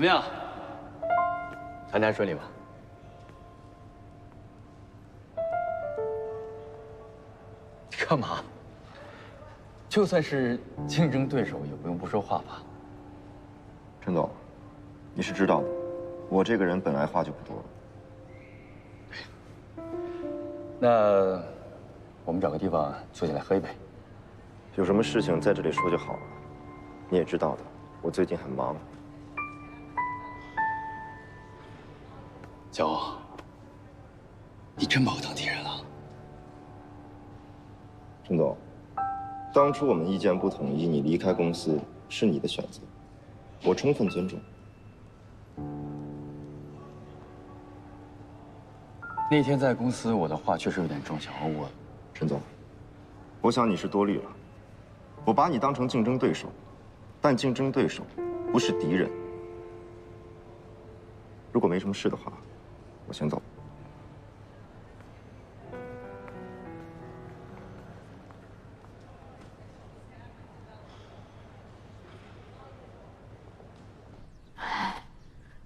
么样？谈谈顺利吗？干嘛？就算是竞争对手，也不用不说话吧？陈总，你是知道的，我这个人本来话就不多。那我们找个地方坐下来喝一杯。有什么事情在这里说就好了。你也知道的，我最近很忙。小欧，你真把我当敌人了。陈总，当初我们意见不统一，你离开公司是你的选择，我充分尊重。那天在公司，我的话确实有点重，小欧，陈总，我想你是多虑了。我把你当成竞争对手，但竞争对手不是敌人。如果没什么事的话，我先走。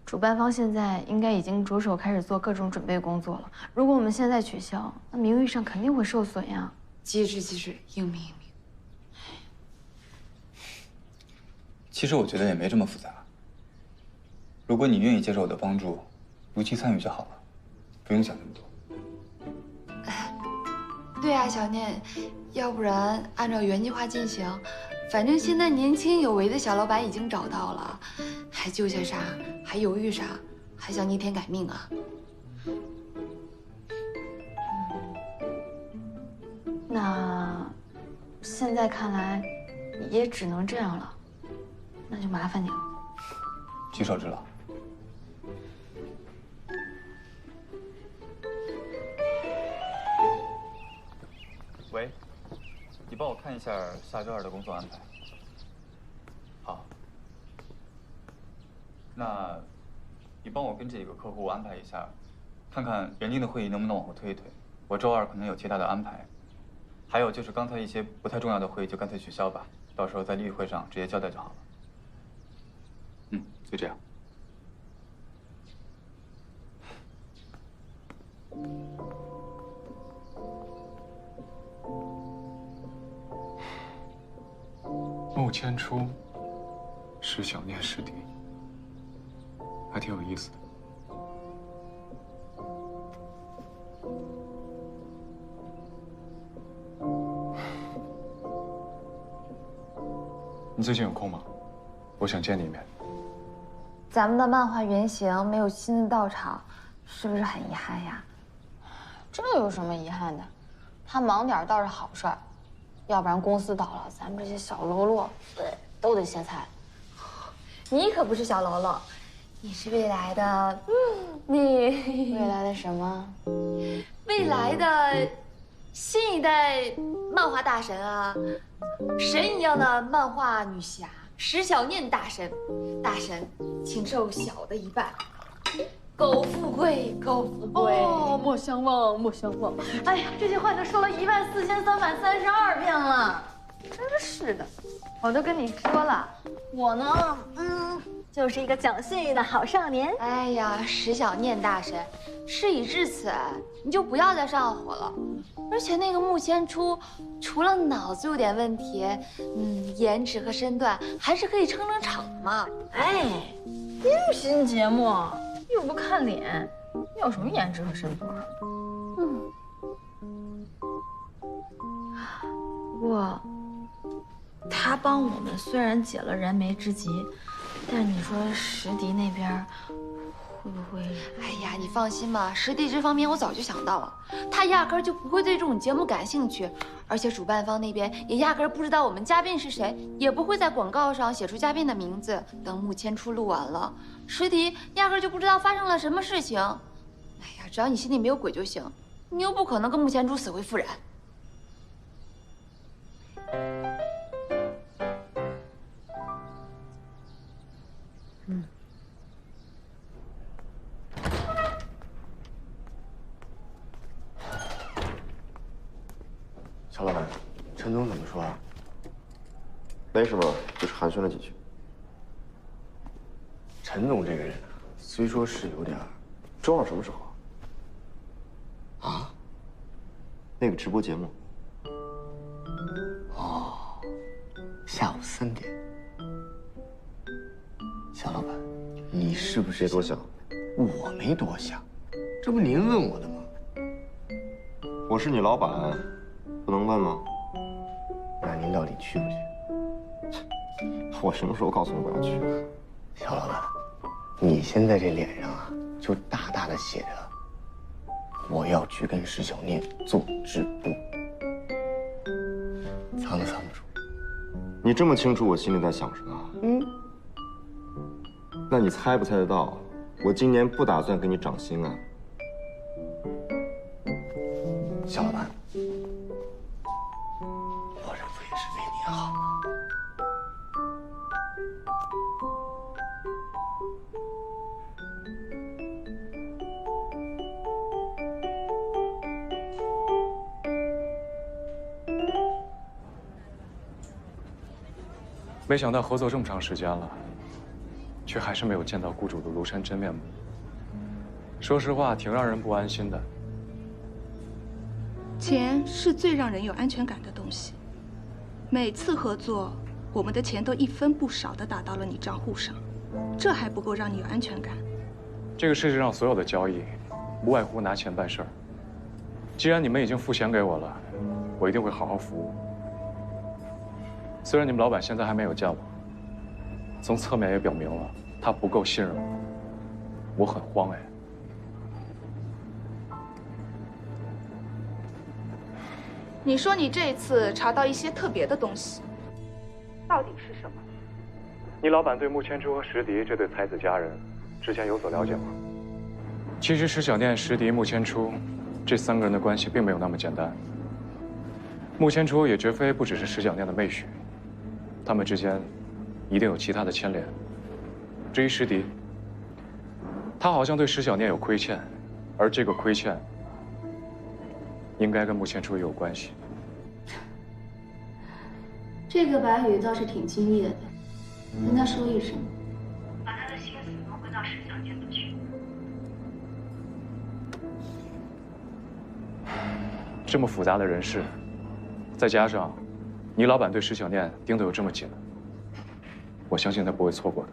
主办方现在应该已经着手开始做各种准备工作了。如果我们现在取消，那名誉上肯定会受损呀。机智机智，英明英明。其实我觉得也没这么复杂。如果你愿意接受我的帮助，如期参与就好了，不用想那么多。对啊，小念，要不然按照原计划进行，反正现在年轻有为的小老板已经找到了，还纠结啥？还犹豫啥？还想逆天改命啊？那现在看来也只能这样了，那就麻烦你了。举手之劳。喂，你帮我看一下下周2的工作安排。好。那，你帮我跟这几个客户安排一下，看看原定的会议能不能往后推一推。我周2可能有其他的安排。还有就是刚才一些不太重要的会议就干脆取消吧，到时候在例会上直接交代就好了。就这样。穆千初，石小念师弟，还挺有意思的。你最近有空吗？我想见你一面。咱们的漫画原型没有亲自到场，是不是很遗憾呀？这有什么遗憾的？他忙点倒是好事儿，要不然公司倒了，咱们这些小喽啰都得歇菜。你可不是小喽啰，你是未来的，你未来的什么？未来的新一代漫画大神啊，神一样的漫画女侠石小念大神，大神，请受小的一拜。苟富贵，苟富贵。哦，莫相忘，莫相忘。哎呀，这句话都说了14332遍了，真是的。我都跟你说了，我呢，就是一个讲信誉的好少年。哎呀，石小念大神，事已至此，你就不要再上火了。而且那个穆千初，除了脑子有点问题，颜值和身段还是可以撑撑场嘛。哎，音频节目又不看脸，有什么颜值和身段？不过，他帮我们虽然解了燃眉之急，但是你说石迪那边会不会？哎呀，你放心吧，石迪这方面我早就想到了，他压根儿就不会对这种节目感兴趣，而且主办方那边也压根儿不知道我们嘉宾是谁，也不会在广告上写出嘉宾的名字。等穆千初录完了，石迪压根儿就不知道发生了什么事情。哎呀，只要你心里没有鬼就行，你又不可能跟穆千初死灰复燃。乔老板，陈总怎么说啊？没什么，就是寒暄了几句。陈陈总这个人啊，虽说是有点……周二什么时候啊？啊？那个直播节目。哦，下午3点。肖老板，你是不是别多想？我没多想，这不您问我的吗？我是你老板，不能问吗？那您到底去不去？我什么时候告诉你我要去？肖老板，你现在这脸上啊，就大大的写着“我要去跟石小念做直播”，藏都藏不住。你这么清楚我心里在想什么？那你猜不猜得到？我今年不打算给你涨薪啊，肖老板。我这不也是为你好吗？没想到合作这么长时间了，却还是没有见到雇主的庐山真面目。说实话，挺让人不安心的。钱是最让人有安全感的东西。每次合作，我们的钱都一分不少地打到了你账户上，这还不够让你有安全感？这个世界上所有的交易，无外乎拿钱办事儿。既然你们已经付钱给我了，我一定会好好服务。虽然你们老板现在还没有见我，从侧面也表明了他不够信任我，我很慌哎。你说你这一次查到一些特别的东西，到底是什么？你老板对穆千初和石迪这对才子佳人之前有所了解吗？其实石小念、石迪、穆千初这3个人的关系并没有那么简单。穆千初也绝非不只是石小念的妹婿，他们之间一定有其他的牵连。至于石迪，他好像对石小念有亏欠，而这个亏欠应该跟穆千初也有关系。这个白宇倒是挺敬业的，跟他说一声，把他的心思挪回到石小念那去。这么复杂的人事，再加上你老板对石小念盯得有这么紧，我相信他不会错过的。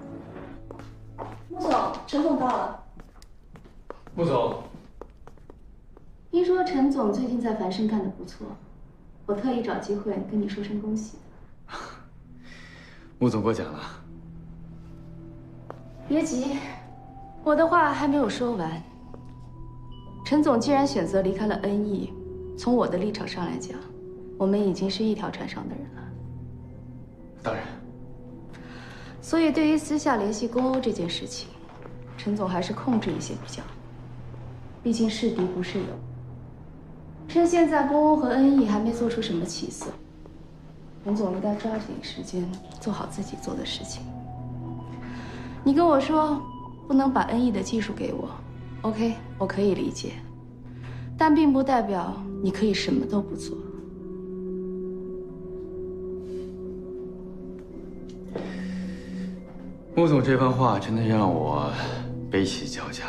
穆总，陈总到了。穆总，听说陈总最近在繁盛干得不错，我特意找机会跟你说声恭喜。穆总过奖了。别急，我的话还没有说完。陈总既然选择离开了恩义，从我的立场上来讲，我们已经是一条船上的人了。当然。所以对于私下联系宫欧这件事情，陈总还是控制一些比较。毕竟是敌不是友。趁现在宫欧和恩义还没做出什么起色，陈总应该抓紧时间做好自己做的事情。你跟我说不能把恩义的技术给我 ，OK， 我可以理解，但并不代表你可以什么都不做。穆总这番话真的让我悲喜交加。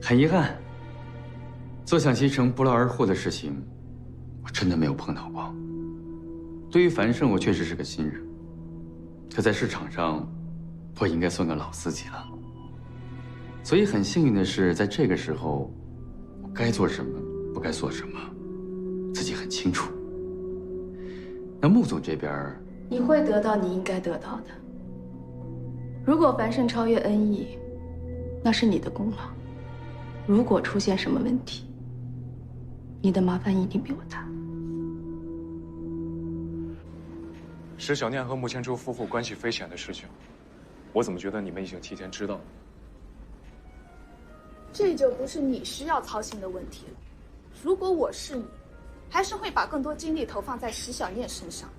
很遗憾，坐享其成不劳而获的事情，我真的没有碰到过。对于繁盛，我确实是个新人，可在市场上，我应该算个老司机了。所以很幸运的是，在这个时候，我该做什么，不该做什么，自己很清楚。那穆总这边，你会得到你应该得到的。如果繁盛超越恩义，那是你的功劳；如果出现什么问题，你的麻烦一定比我大。石小念和穆千初夫妇关系匪浅的事情，我怎么觉得你们已经提前知道了？这就不是你需要操心的问题了。如果我是你，还是会把更多精力投放在石小念身上，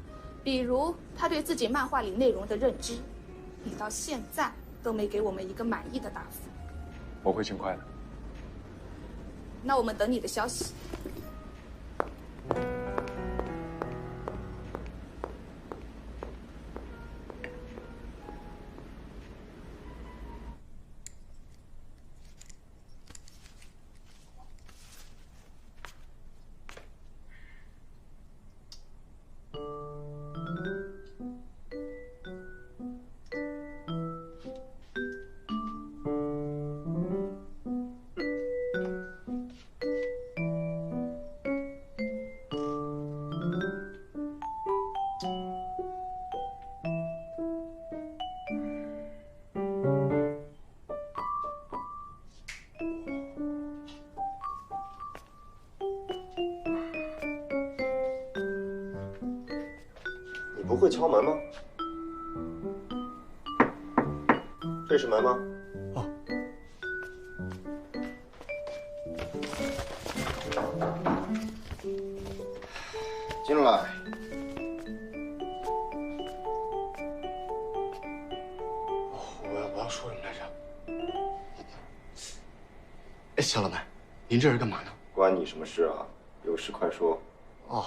比如他对自己漫画里内容的认知。你到现在都没给我们一个满意的答复。我会尽快的。那我们等你的消息。不会敲门吗？这是门吗？哦。进来。我要说什么来着？哎，肖老板，您这是干嘛呢？关你什么事啊？有事快说。哦，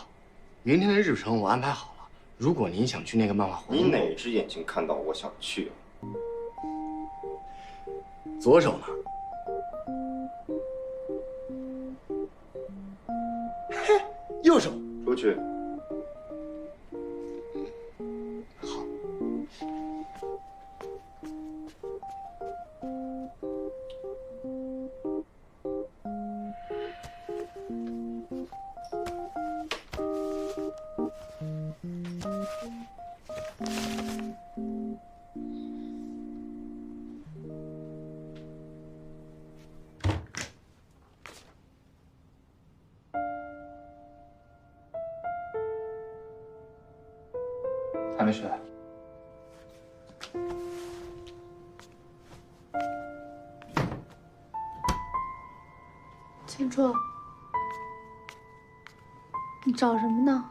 明天的日程我安排好了。如果您想去那个漫画活动，你哪只眼睛看到我想去啊？左手呢？嘿，右手。出去。好。还没睡？千初，你找什么呢？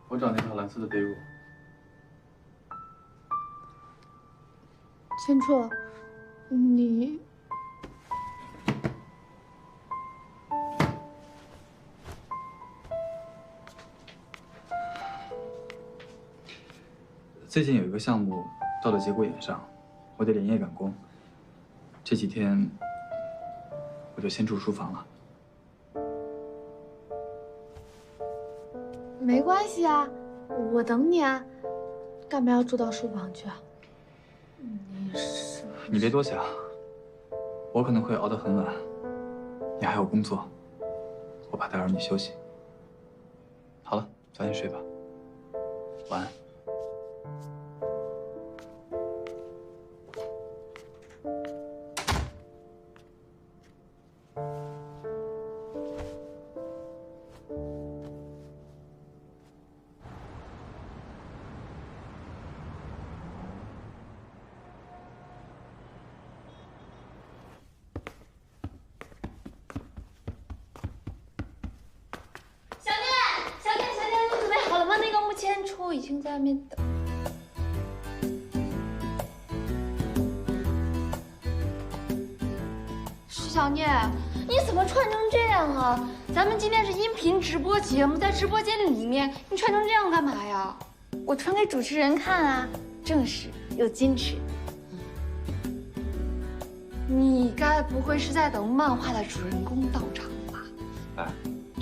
我找那套蓝色的被褥。千初，你最近有一个项目到了节骨眼上，我得连夜赶工。这几天我就先住书房了。没关系啊，我等你啊。干嘛要住到书房去啊？你别多想，我可能会熬得很晚，你还有工作，我怕打扰你休息。好了，早点睡吧，晚安。千初已经在外面等。徐小念，你怎么穿成这样啊？咱们今天是音频直播节目，在直播间里面，你穿成这样干嘛呀？我穿给主持人看啊，正式又矜持。你该不会是在等漫画的主人公到场吧？哎，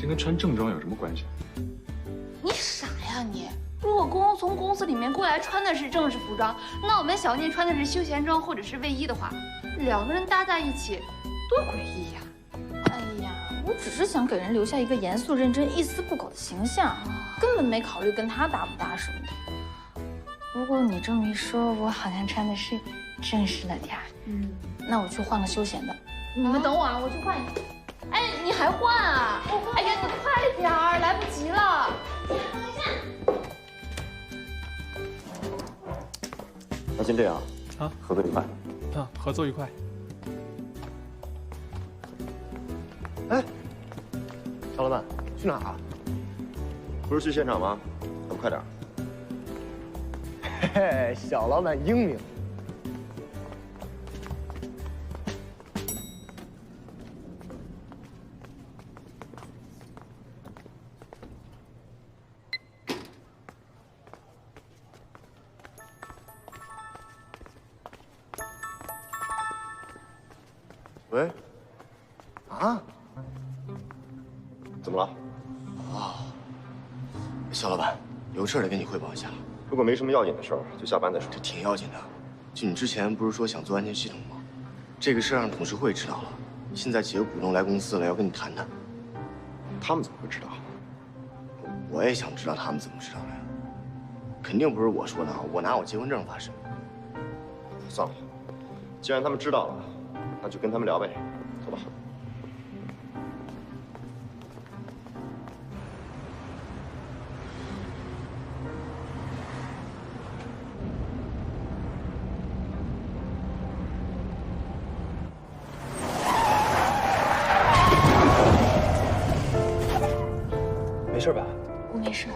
这跟穿正装有什么关系？你傻呀你！如果公从公司里面过来穿的是正式服装，那我们小念穿的是休闲装或者是卫衣的话，两个人搭在一起，多诡异呀！哎呀，我只是想给人留下一个严肃认真、一丝不苟的形象，根本没考虑跟他搭不搭什么的。不过你这么一说，我好像穿的是正式了点儿。那我去换个休闲的。你们等我啊，我去换一个。哎，你还换啊？哎呀，你快点儿，来不及了。那先这样啊，合作愉快。啊，合作愉快。哎，小老板，去哪儿啊？不是去现场吗？还不快点儿！嘿嘿，小老板英明。喂，啊？怎么了？哦，小老板，有事得跟你汇报一下。如果没什么要紧的事儿，就下班再说。这挺要紧的。就你之前不是说想做安全系统吗？这个事让董事会知道了，现在几个股东来公司了，要跟你谈谈。他们怎么会知道？我也想知道他们怎么知道的呀。肯定不是我说的，我拿我结婚证发誓。算了，既然他们知道了，那就跟他们聊呗。走吧。事吧？我没事。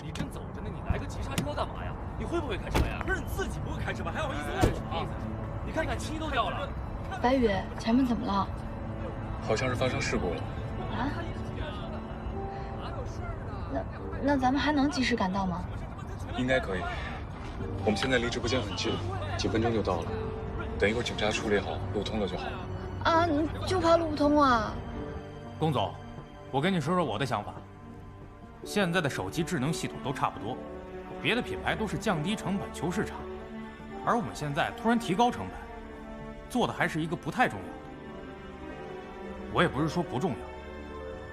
你正走着呢，你来个急刹车干嘛呀？你会不会开车呀？不是你自己不会开车吧？还好意思问我啊？你看看漆都掉了。白宇，前面怎么了？好像是发生事故了。啊？那咱们还能及时赶到吗？应该可以。我们现在离直播间很近，几分钟就到了。等一会儿警察处理好，路通了就好。啊，你就怕路不通啊？龚总，我跟你说说我的想法。现在的手机智能系统都差不多，别的品牌都是降低成本求市场，而我们现在突然提高成本，做的还是一个不太重要的。我也不是说不重要，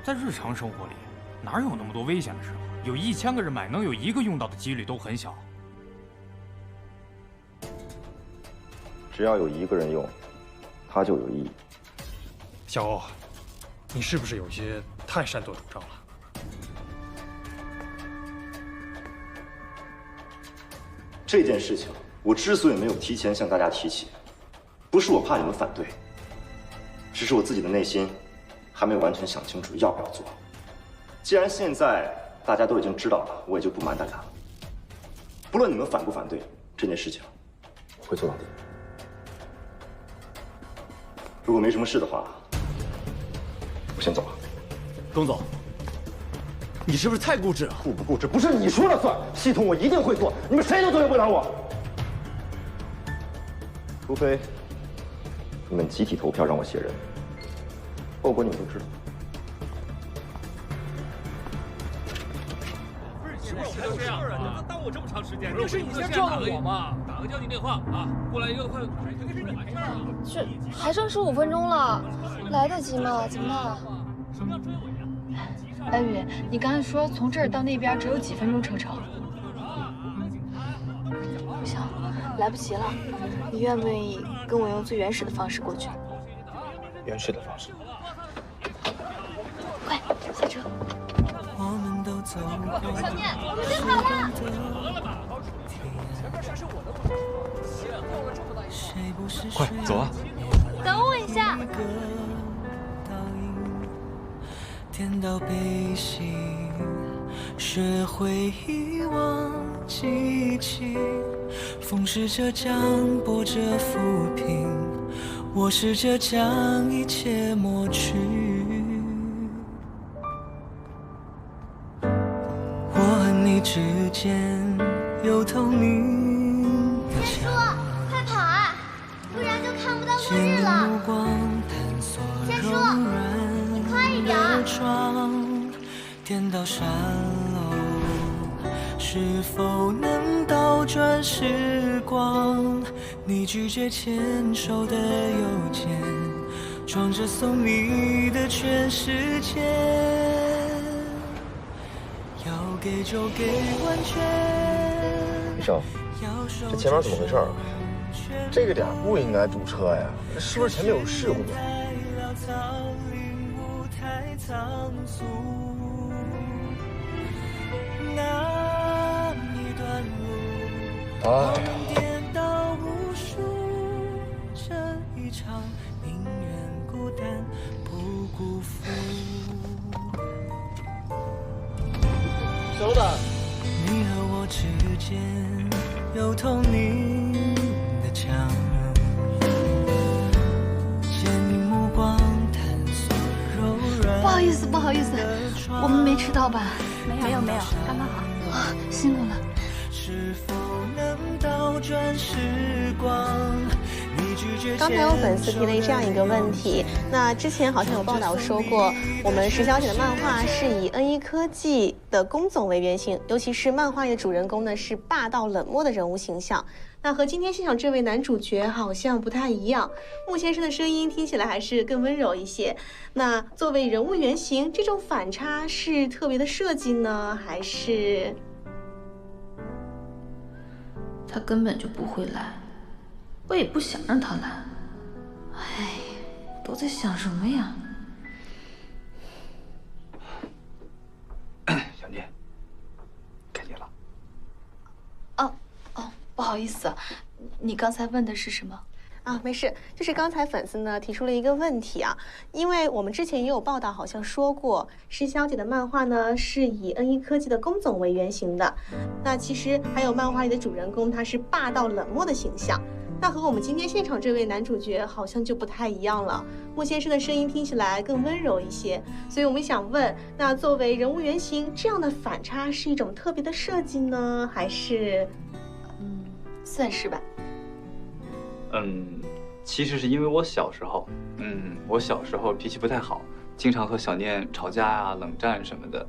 在日常生活里，哪有那么多危险的时候？有1000个人买，能有1个用到的几率都很小。只要有1个人用，它就有意义。小欧，你是不是有些太擅作主张了？这件事情，我之所以没有提前向大家提起，不是我怕你们反对，只是我自己的内心还没有完全想清楚要不要做。既然现在大家都已经知道了，我也就不瞒大家了。不论你们反不反对，这件事情我会做到底。如果没什么事的话，我先走了。龚总，你是不是太固执了？固不固执不是你说了算，系统我一定会做，你们谁都左右不了我。除非你们集体投票让我卸任，后果你们都知道。还这样啊？耽误我这么长时间，不是你先撞我吗？打个交警电话啊，过来一个快，这完事儿啊。这还剩15分钟了，来得及吗？怎么办？什么叫追尾啊？白宇，你刚才说从这儿到那边只有几分钟车程。不行，来不及了。你愿不愿意跟我用最原始的方式过去？原始的方式。快下车。小念，我准备好了。快走啊！等我一下。颠倒背心，学会遗忘记起，风试着将波折抚平，我试着将一切抹去。我和你之间有透明的墙，快跑啊，不然就看不到末日了。千叔，你快一点。颠倒山楼，是否能倒转时光？你拒绝牵手的邮件，装着送你的全世界。要给就给完全。医生，这前面怎么回事？这个点不应该堵车呀，是不是前面有事故？哎呀！小老板，你和我之间有透明的墙，借你目光探索柔软。不好意思，不好意思，我们没迟到吧？没有，刚刚好。啊，辛苦了。是否能倒转时光？刚才有粉丝提了这样一个问题，那之前好像有报道说过，我们石小姐的漫画是以N1科技的龚总为原型，尤其是漫画里的主人公呢是霸道冷漠的人物形象。那和今天现场这位男主角好像不太一样，穆先生的声音听起来还是更温柔一些。那作为人物原型，这种反差是特别的设计呢，还是？他根本就不会来，我也不想让他来。哎，都在想什么呀？小念，该你了。哦，不好意思，你刚才问的是什么？啊，没事，就是刚才粉丝呢提出了一个问题啊，因为我们之前也有报道，好像说过施小姐的漫画呢是以N1科技的龚总为原型的，那其实还有漫画里的主人公他是霸道冷漠的形象，那和我们今天现场这位男主角好像就不太一样了。穆先生的声音听起来更温柔一些，所以我们想问，那作为人物原型，这样的反差是一种特别的设计呢，还是？算是吧。其实是因为我小时候，我小时候脾气不太好，经常和小念吵架啊、冷战什么的。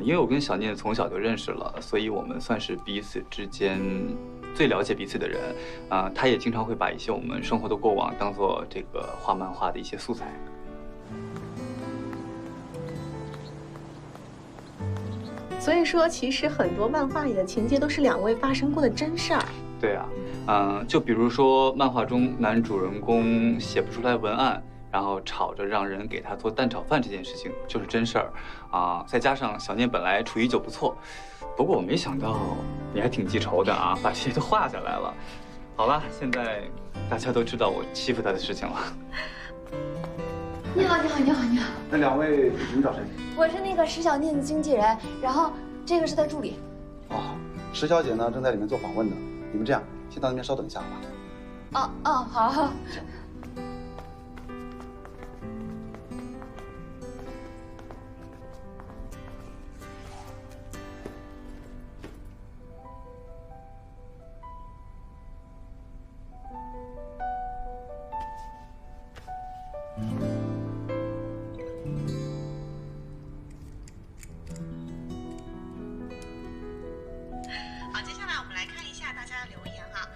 因为我跟小念从小就认识了，所以我们算是彼此之间最了解彼此的人。他也经常会把一些我们生活的过往当做这个画漫画的一些素材。所以说，其实很多漫画里的情节都是两位发生过的真事儿。对啊，就比如说漫画中男主人公写不出来文案，然后吵着让人给他做蛋炒饭这件事情就是真事儿啊。再加上小念本来厨艺就不错，不过我没想到你还挺记仇的啊，把这些都画下来了。好了，现在大家都知道我欺负他的事情了。你好，你好，你好，你好。那两位，你们找谁？我是那个施小念的经纪人，然后这个是他助理。哦，石小姐呢正在里面做访问呢。你们这样，先到那边稍等一下，好吧？好。好，接下来我们来看一下大家的留言哈。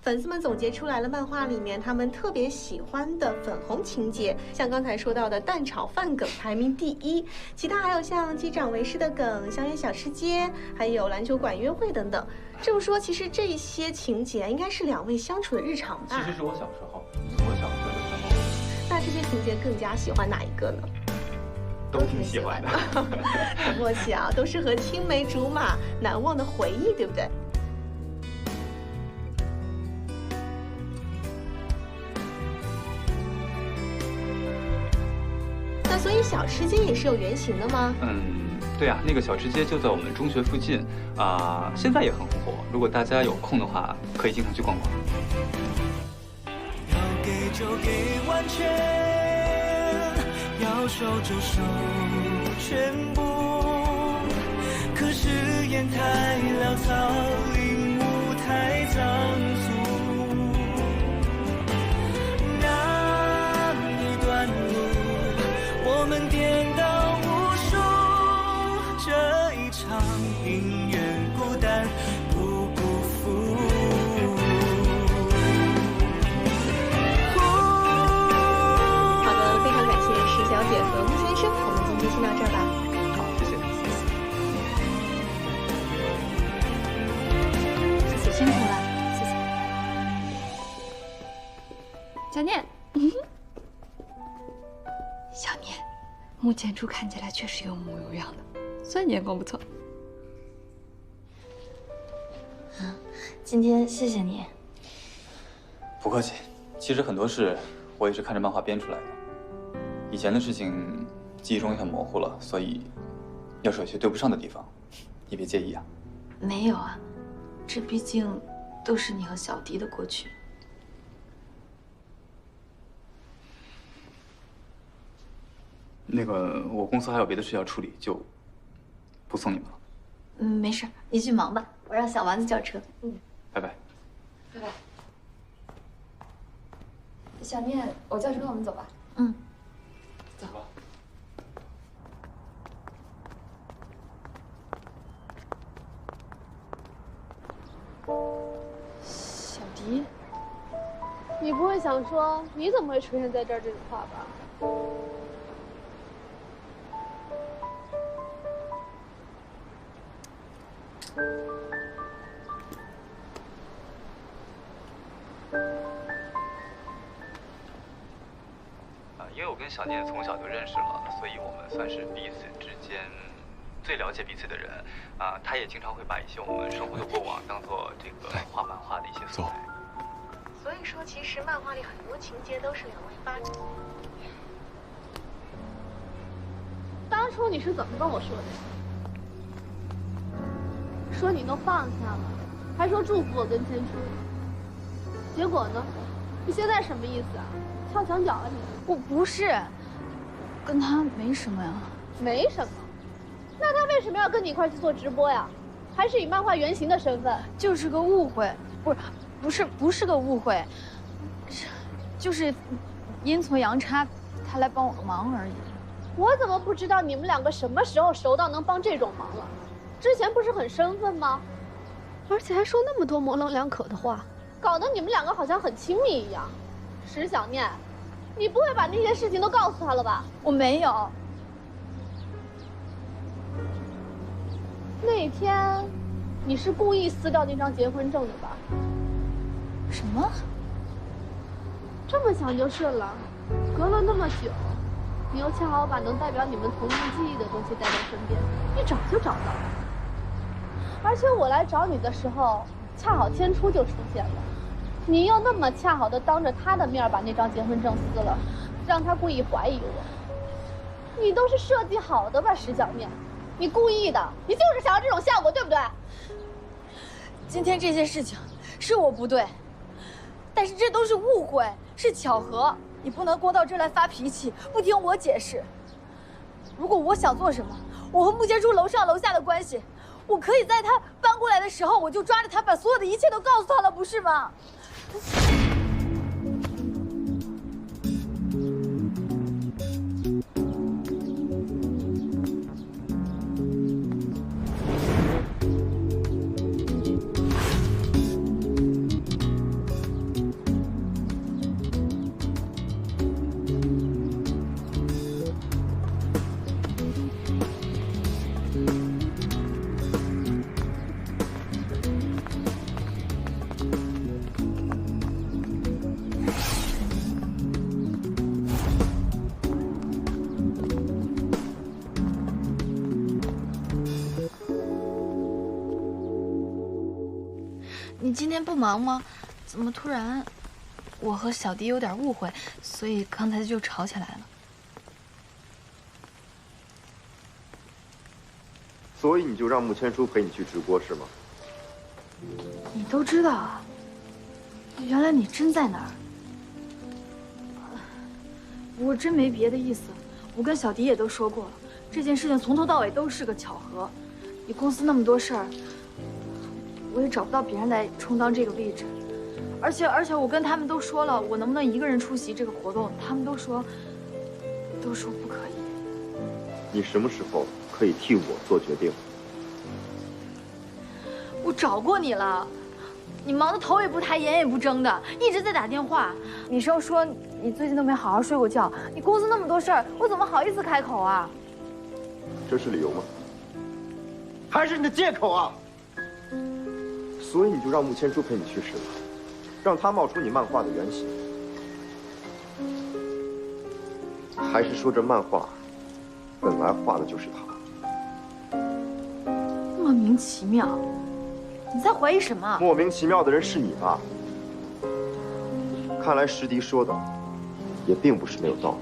粉丝们总结出来了漫画里面他们特别喜欢的粉红情节，像刚才说到的蛋炒饭梗排名第1，其他还有像机长为师的梗、香烟小吃街，还有篮球馆约会等等。这么说，其实这些情节应该是两位相处的日常吧？其实是我小时候的时候。那这些情节更加喜欢哪一个呢？都挺喜欢的。很默契啊，都适合青梅竹马、难忘的回忆，对不对？所以小吃街也是有原型的吗？对啊，那个小吃街就在我们中学附近啊，现在也很火。如果大家有空的话，可以经常去逛逛。要给就给完全，要收就收全部。可是烟太潦草，领悟太仓促。那一段路。我们颠倒无数，这一场宁愿孤单不辜负。好的，非常感谢石小姐和穆先生，我们今天先到这儿吧。好，谢谢。谢谢，辛苦了，谢谢。小念，小念。穆前初看起来确实有模有样的，算你眼光不错。今天谢谢你。不客气，其实很多事我也是看着漫画编出来的。以前的事情记忆中也很模糊了，所以要是有些对不上的地方，你别介意啊。没有啊，这毕竟都是你和小迪的过去。那个，我公司还有别的事要处理，就不送你们了。没事，你去忙吧，我让小丸子叫车。拜拜。拜拜。小念，我叫车，我们走吧。走吧。小迪，你不会想说，你怎么会出现在这儿这种话吧？因为我跟小念从小就认识了，所以我们算是彼此之间最了解彼此的人。他也经常会把一些我们生活的过往当做这个画漫画的一些素材。所以说，其实漫画里很多情节都是两位发展。当初你是怎么跟我说的？说你都放下了，还说祝福我跟千初。结果呢？你现在什么意思啊？跳墙角啊你？我不是，跟他没什么呀。没什么？那他为什么要跟你一块去做直播呀？还是以漫画原型的身份？就是个误会，不是个误会，就是阴错阳差，他来帮我个忙而已。我怎么不知道你们两个什么时候熟到能帮这种忙了？之前不是很生分吗？而且还说那么多模棱两可的话，搞得你们两个好像很亲密一样。石小念，你不会把那些事情都告诉他了吧？我没有。那天，你是故意撕掉那张结婚证的吧？什么？这么想就是了。隔了那么久，你又恰好把能代表你们童年记忆的东西带在身边，一找就找到了。而且我来找你的时候，恰好千初就出现了，你又那么恰好的当着他的面把那张结婚证撕了，让他故意怀疑我。你都是设计好的吧，石小念？你故意的，你就是想要这种效果，对不对？今天这些事情是我不对，但是这都是误会，是巧合。你不能光到这儿来发脾气，不听我解释。如果我想做什么，我和穆千初楼上楼下的关系，我可以在他搬过来的时候，我就抓着他，把所有的一切都告诉他了，不是吗？你今天不忙吗？怎么突然？我和小迪有点误会，所以刚才就吵起来了。所以你就让穆千初陪你去直播是吗？你都知道啊？原来你真在那儿。我真没别的意思，我跟小迪也都说过了，这件事情从头到尾都是个巧合。你公司那么多事儿，我也找不到别人来充当这个位置。而且我跟他们都说了，我能不能一个人出席这个活动，他们都说不可以。你什么时候可以替我做决定？我找过你了，你忙得头也不抬眼也不睁的，一直在打电话。你说你最近都没好好睡过觉，你公司那么多事儿，我怎么好意思开口啊？这是理由吗？还是你的借口啊？所以你就让穆千初陪你去试吧，让他冒出你漫画的原型。还是说这漫画本来画的就是他？莫名其妙，你在怀疑什么？莫名其妙的人是你吧？看来石迪说的也并不是没有道理。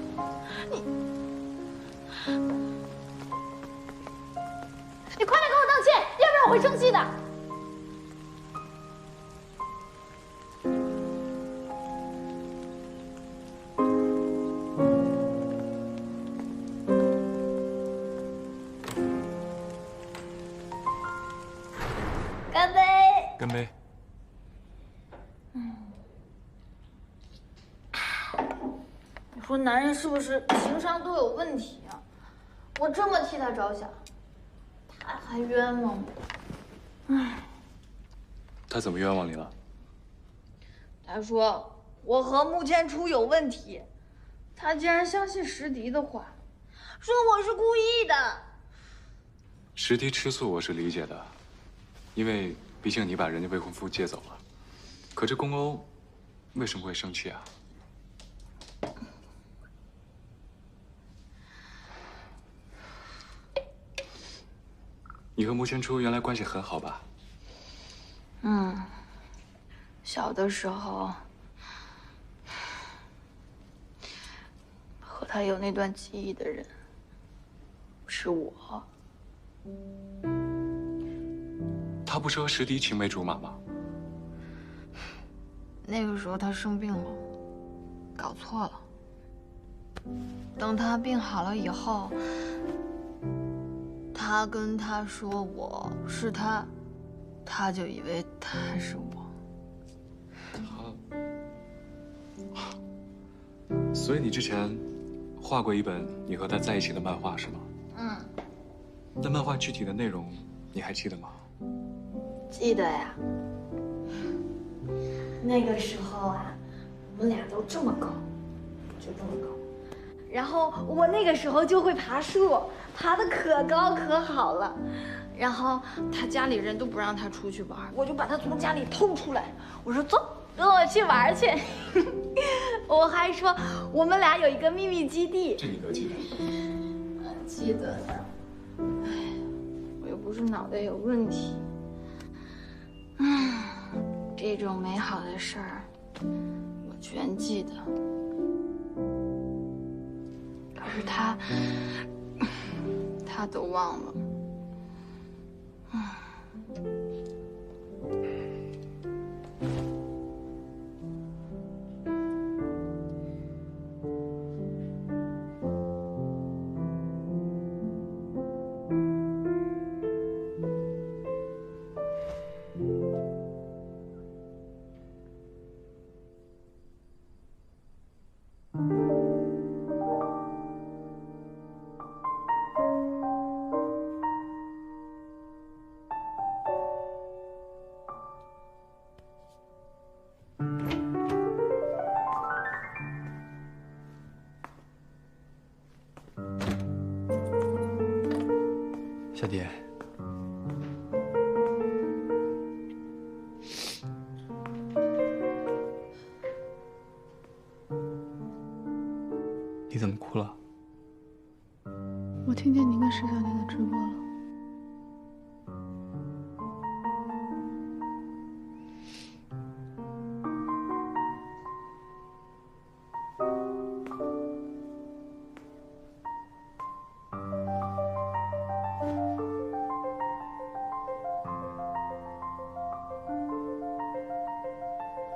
你快来跟我道歉，要不然我会生气的。干杯！干杯！你说男人是不是情商都有问题啊？我这么替他着想，他还冤枉我。唉，他怎么冤枉你了？他说我和穆千初有问题，他竟然相信石迪的话，说我是故意的。石迪吃醋我是理解的，因为毕竟你把人家未婚夫接走了。可这宫欧为什么会生气啊？你和穆千初原来关系很好吧？小的时候和他有那段记忆的人是我。他不是和石迪青梅竹马吗？那个时候他生病了，搞错了。等他病好了以后，他跟他说我是他，他就以为他是我。所以你之前画过一本你和他在一起的漫画是吗？那漫画具体的内容你还记得吗？记得呀。那个时候啊，我们俩都这么高，就这么高。然后我那个时候就会爬树，爬得可高可好了。然后他家里人都不让他出去玩，我就把他从家里偷出来，我说走，跟我去玩去。我还说我们俩有一个秘密基地。这你都记得？记得的。哎，我又不是脑袋有问题。这种美好的事儿，我全记得。可是他都忘了。小蝶，你怎么哭了？我听见您跟石小姐的直播了。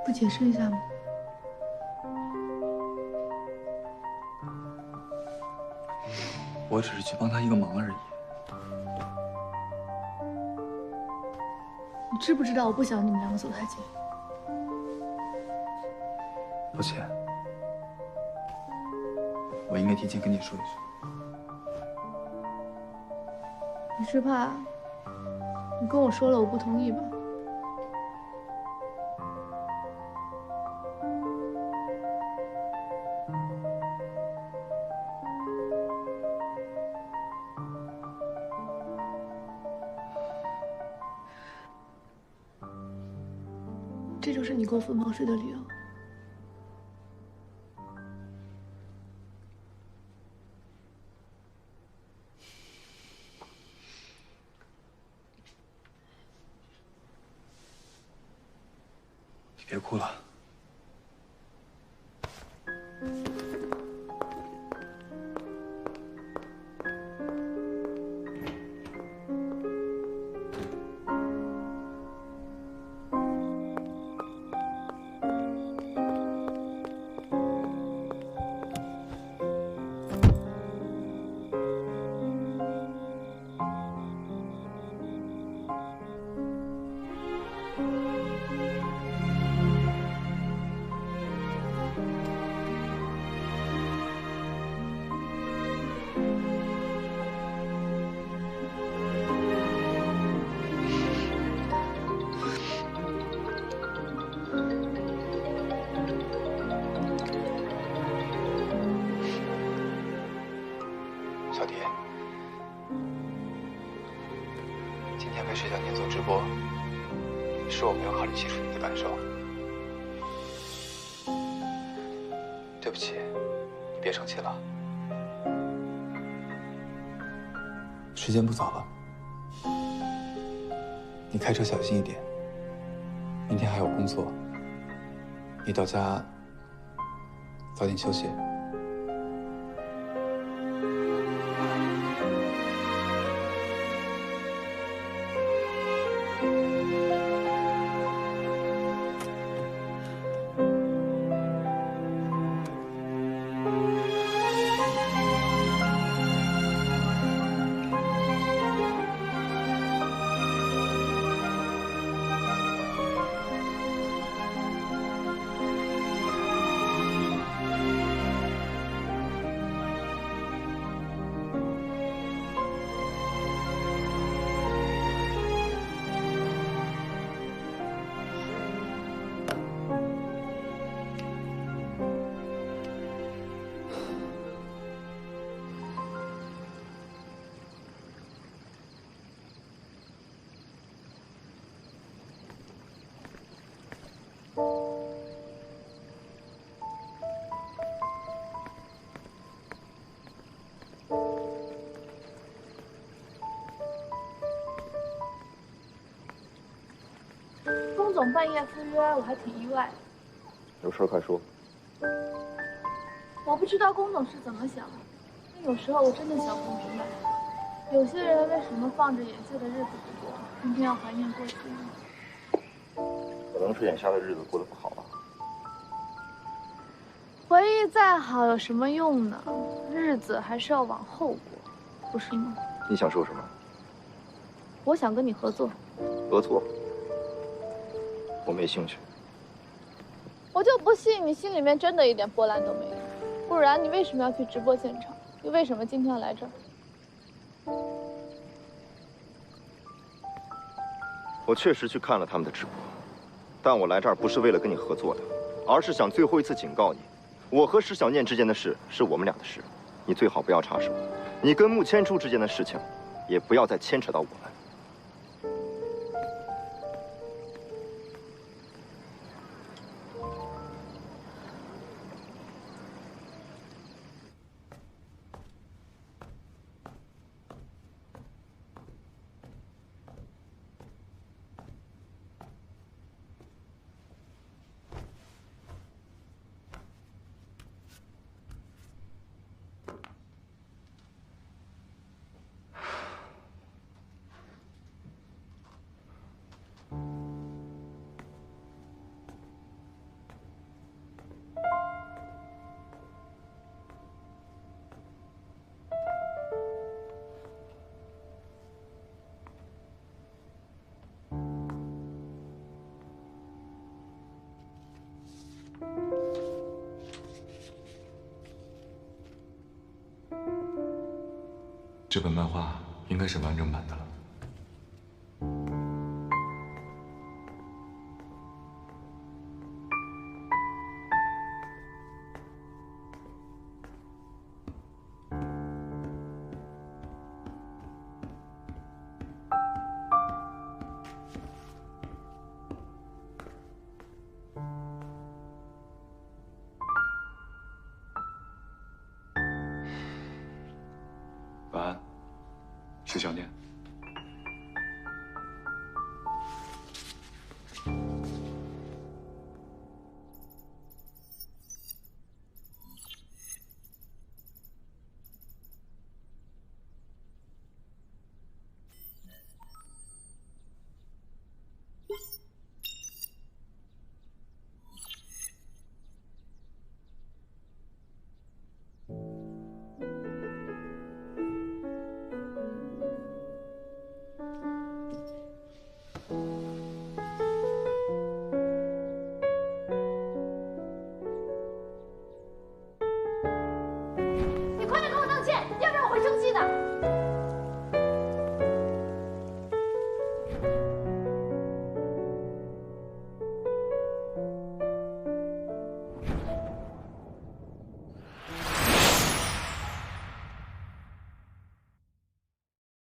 不解释一下吗？我只是去帮他一个忙而已。你知不知道我不想你们两个走太近？抱歉，我应该提前跟你说一声。你是怕你跟我说了我不同意吧？这就是你跟我分房睡的理由。你别哭了。小蝶，今天为石小念做直播，是我没有考虑清楚你的感受。对不起，你别生气了。时间不早了，你开车小心一点。明天还有工作，你到家早点休息。龚总半夜赴约，我还挺意外的。有事快说。我不知道龚总是怎么想的，但有时候我真的想不明白，有些人为什么放着眼下的日子不过，偏偏要怀念过去呢？可能是眼下的日子过得不好啊。回忆再好有什么用呢？日子还是要往后过，不是吗？你想说什么？我想跟你合作。合作？我没兴趣。我就不信你心里面真的一点波澜都没有，不然你为什么要去直播现场？又为什么今天要来这儿？我确实去看了他们的直播，但我来这儿不是为了跟你合作的，而是想最后一次警告你，我和石小念之间的事是我们俩的事，你最好不要插手。你跟穆千初之间的事情，也不要再牵扯到我们。这本漫画应该是完整版的了。晚安，石小念。